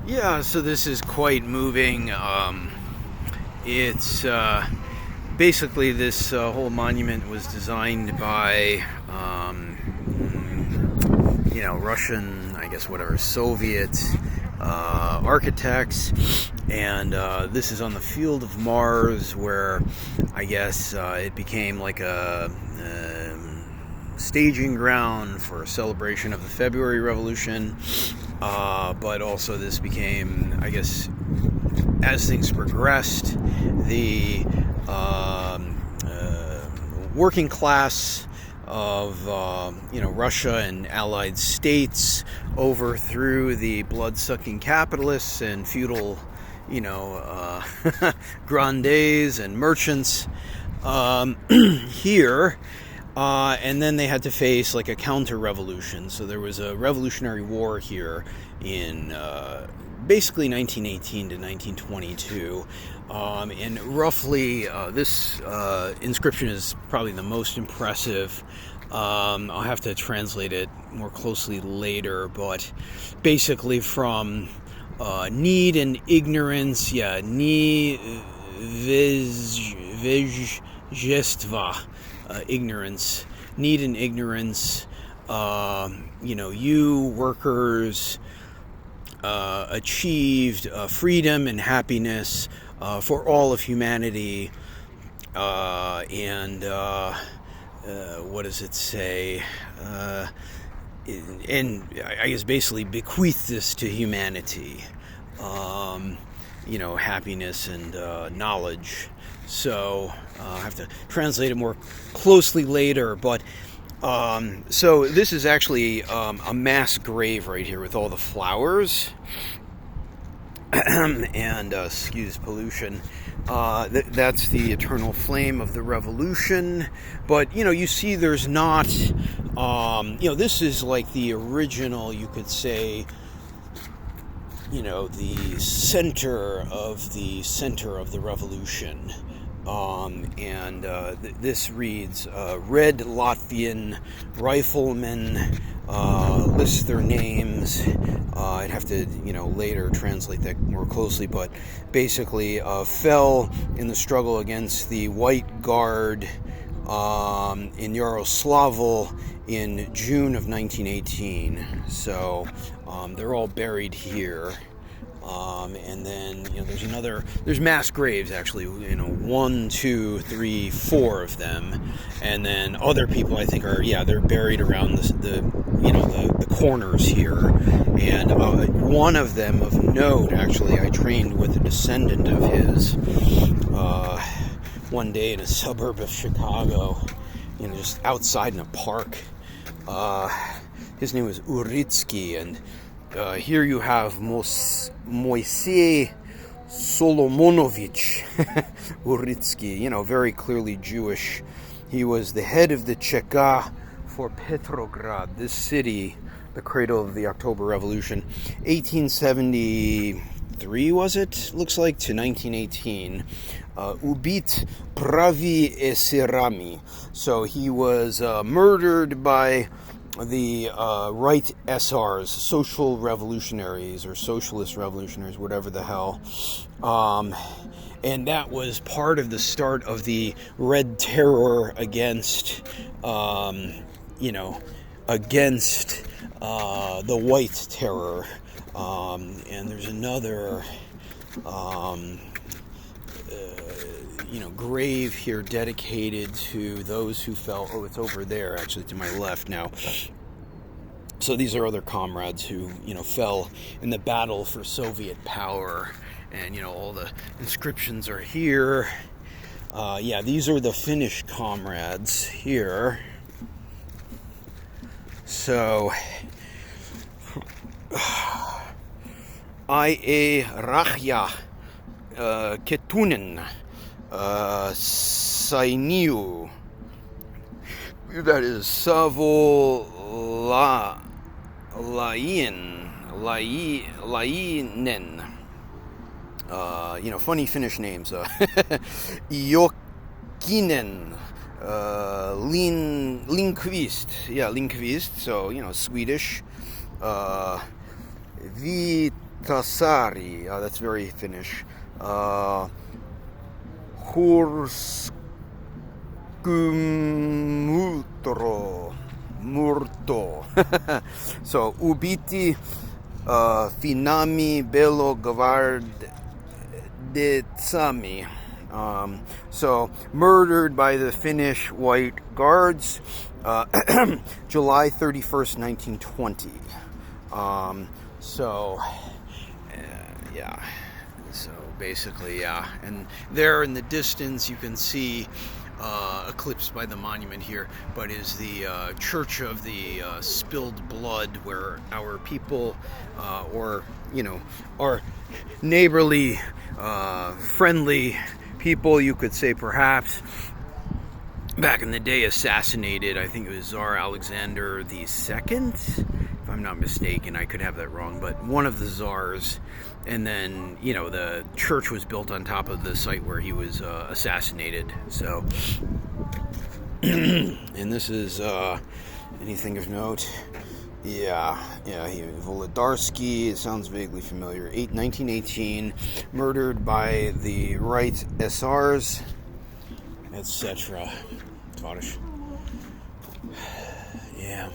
Yeah, so this is quite moving. It's basically this whole monument was designed by, Russian, I guess, whatever, Soviet architects. And this is on the field of Mars, where I guess it became like a staging ground for a celebration of the February Revolution. But also this became, I guess, as things progressed, the working class of Russia and allied states overthrew the blood-sucking capitalists and feudal grandees and merchants here. And then they had to face like a counter-revolution. So there was a revolutionary war here in basically 1918 to 1922. And roughly this inscription is probably the most impressive. I'll have to translate it more closely later, but basically from need and ignorance, vizhjestva, ignorance, need and ignorance, you workers achieved freedom and happiness for all of humanity, and what does it say? And I guess basically bequeath this to humanity, happiness and knowledge. So I'll have to translate it more closely later, but so this is actually a mass grave right here with all the flowers and excuse pollution. That's the eternal flame of the revolution. But you see there's not this is like the original, you could say, the center of the revolution. This reads, Red Latvian Riflemen, lists their names. I'd have to, later translate that more closely, but basically fell in the struggle against the White Guard in Yaroslavl in June of 1918. So they're all buried here. And then, there's mass graves actually, 1, 2, 3, 4 of them. And then other people I think they're buried around the corners here. And one of them of note, actually, I trained with a descendant of his one day in a suburb of Chicago, just outside in a park. His name was Uritsky, and here you have Moisei Solomonovich Uritsky, very clearly Jewish. He was the head of the Cheka for Petrograd, this city, the cradle of the October Revolution, 1873 was it? Looks like, to 1918. Ubit pravi esirami. So he was murdered by the right SRs, social revolutionaries or socialist revolutionaries, whatever the hell. And that was part of the start of the Red Terror against, against the White Terror. And there's another, grave here dedicated to those who fell. Oh, it's over there, actually, to my left now. So these are other comrades who, fell in the battle for Soviet power. And, all the inscriptions are here. These are the Finnish comrades here. So, Ie Rachja Ketunen Sainiu. That is Lainen. Funny Finnish names. Jokinen, Lindqvist. Yeah, Lindqvist. So, Swedish. Tasari. That's very Finnish. Hurskumutro. Murto. So, ubiti finami bello gvardetsami. So, murdered by the Finnish White Guards, July 31st, 1920. Yeah. So basically, yeah. And there in the distance, you can see, eclipsed by the monument here, but is the Church of the Spilled Blood, where our people, or, our neighborly, friendly people, you could say perhaps, back in the day assassinated, I think it was Tsar Alexander II, if I'm not mistaken. I could have that wrong, but one of the czars. And then, the church was built on top of the site where he was assassinated. So, and this is anything of note. Yeah, Volodarsky, it sounds vaguely familiar. 1918, murdered by the right SRs, etc. Totish. Yeah.